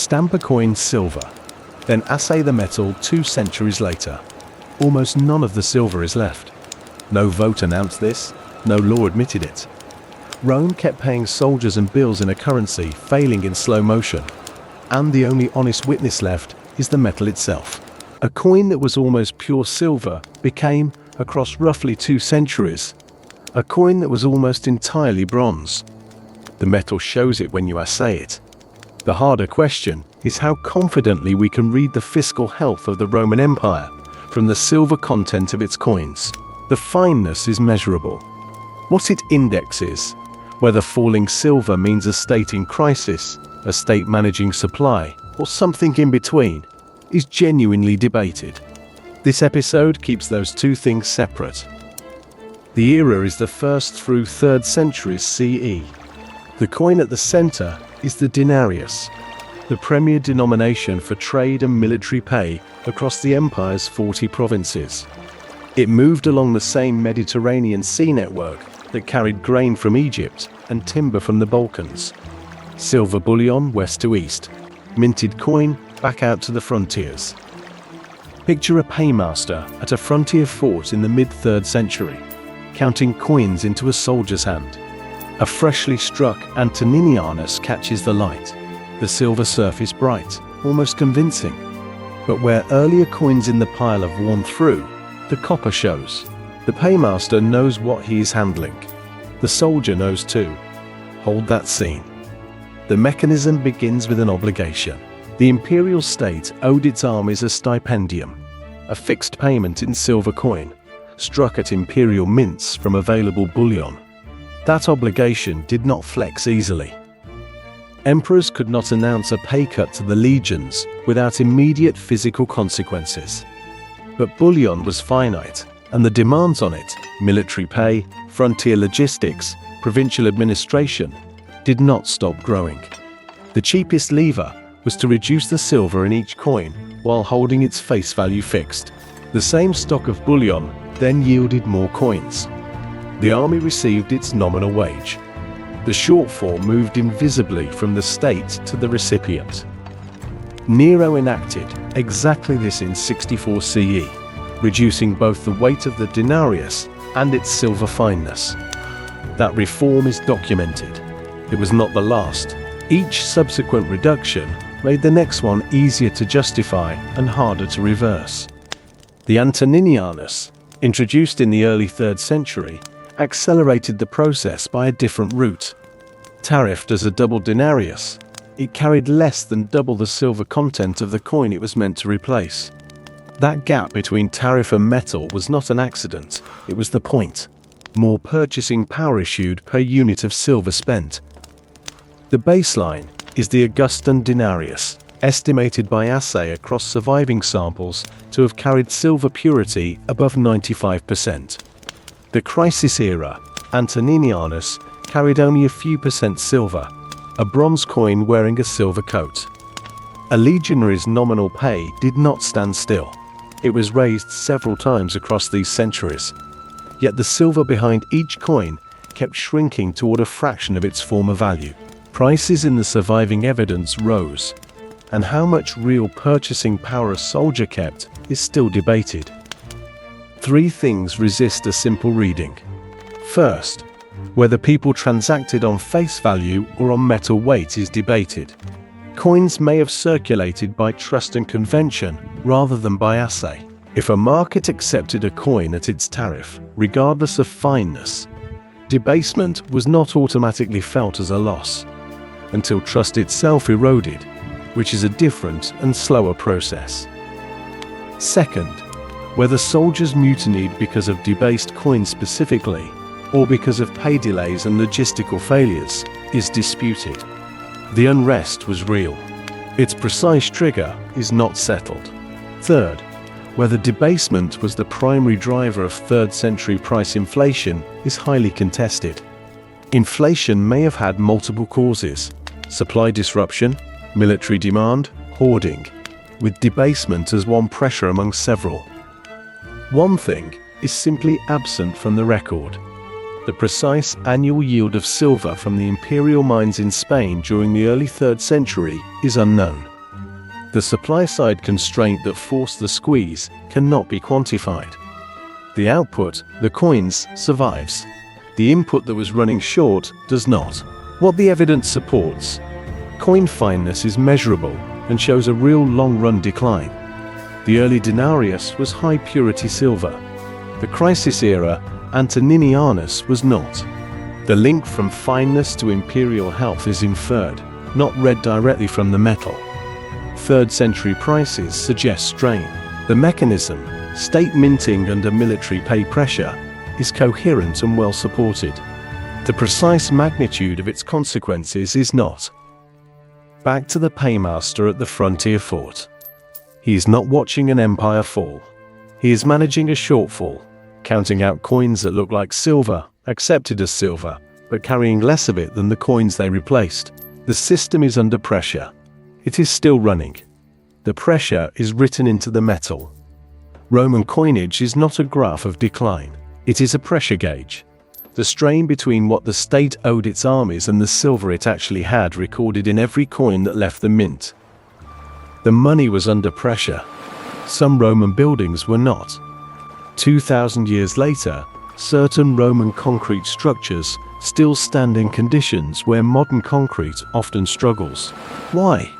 Stamp a coin silver, then assay the metal 2 centuries later. Almost none of the silver is left. No vote announced this, no law admitted it. Rome kept paying soldiers and bills in a currency failing in slow motion, and the only honest witness left is the metal itself. A coin that was almost pure silver became, across roughly 2 centuries, a coin that was almost entirely bronze. The metal shows it when you assay it. The harder question is how confidently we can read the fiscal health of the Roman Empire from the silver content of its coins. The fineness is measurable. What it indexes, whether falling silver means a state in crisis, a state managing supply, or something in between, is genuinely debated. This episode keeps those two things separate. The era is the 1st through 3rd centuries CE. The coin at the center is the denarius, the premier denomination for trade and military pay across the empire's 40 provinces. It moved along the same Mediterranean sea network that carried grain from Egypt and timber from the Balkans. Silver bullion west to east, minted coin back out to the frontiers. Picture a paymaster at a frontier fort in the mid-3rd century, counting coins into a soldier's hand. A freshly struck Antoninianus catches the light, the silver surface bright, almost convincing. But where earlier coins in the pile have worn through, the copper shows. The paymaster knows what he is handling. The soldier knows too. Hold that scene. The mechanism begins with an obligation. The imperial state owed its armies a stipendium, a fixed payment in silver coin, struck at imperial mints from available bullion. That obligation did not flex easily. Emperors could not announce a pay cut to the legions without immediate physical consequences. But bullion was finite, and the demands on it, military pay, frontier logistics, provincial administration, did not stop growing. The cheapest lever was to reduce the silver in each coin while holding its face value fixed. The same stock of bullion then yielded more coins. The army received its nominal wage. The shortfall moved invisibly from the state to the recipient. Nero enacted exactly this in 64 CE, reducing both the weight of the denarius and its silver fineness. That reform is documented. It was not the last. Each subsequent reduction made the next one easier to justify and harder to reverse. The Antoninianus, introduced in the early 3rd century, accelerated the process by a different route. Tariffed as a double denarius, it carried less than double the silver content of the coin it was meant to replace. That gap between tariff and metal was not an accident, it was the point. More purchasing power issued per unit of silver spent. The baseline is the Augustan denarius, estimated by assay across surviving samples to have carried silver purity above 95%. The crisis era, Antoninianus, carried only a few percent silver, a bronze coin wearing a silver coat. A legionary's nominal pay did not stand still. It was raised several times across these centuries. Yet the silver behind each coin kept shrinking toward a fraction of its former value. Prices in the surviving evidence rose, and how much real purchasing power a soldier kept is still debated. 3 things resist a simple reading. First, whether people transacted on face value or on metal weight is debated. Coins may have circulated by trust and convention rather than by assay. If a market accepted a coin at its tariff, regardless of fineness, debasement was not automatically felt as a loss, until trust itself eroded, which is a different and slower process. Second, whether soldiers mutinied because of debased coins specifically, or because of pay delays and logistical failures, is disputed. The unrest was real. Its precise trigger is not settled. Third, whether debasement was the primary driver of 3rd century price inflation is highly contested. Inflation may have had multiple causes: supply disruption, military demand, hoarding, with debasement as one pressure among several. One thing is simply absent from the record. The precise annual yield of silver from the imperial mines in Spain during the early 3rd century is unknown. The supply-side constraint that forced the squeeze cannot be quantified. The output, the coins, survives. The input that was running short does not. What the evidence supports: coin fineness is measurable and shows a real long-run decline. The early Denarius was high-purity silver. The Crisis era Antoninianus was not. The link from fineness to imperial health is inferred, not read directly from the metal. 3rd century prices suggest strain. The mechanism, state minting under military pay pressure, is coherent and well supported. The precise magnitude of its consequences is not. Back to the paymaster at the frontier fort. He is not watching an empire fall. He is managing a shortfall, counting out coins that look like silver, accepted as silver, but carrying less of it than the coins they replaced. The system is under pressure. It is still running. The pressure is written into the metal. Roman coinage is not a graph of decline. It is a pressure gauge. The strain between what the state owed its armies and the silver it actually had recorded in every coin that left the mint. The money was under pressure. Some Roman buildings were not. 2,000 years later, certain Roman concrete structures still stand in conditions where modern concrete often struggles. Why?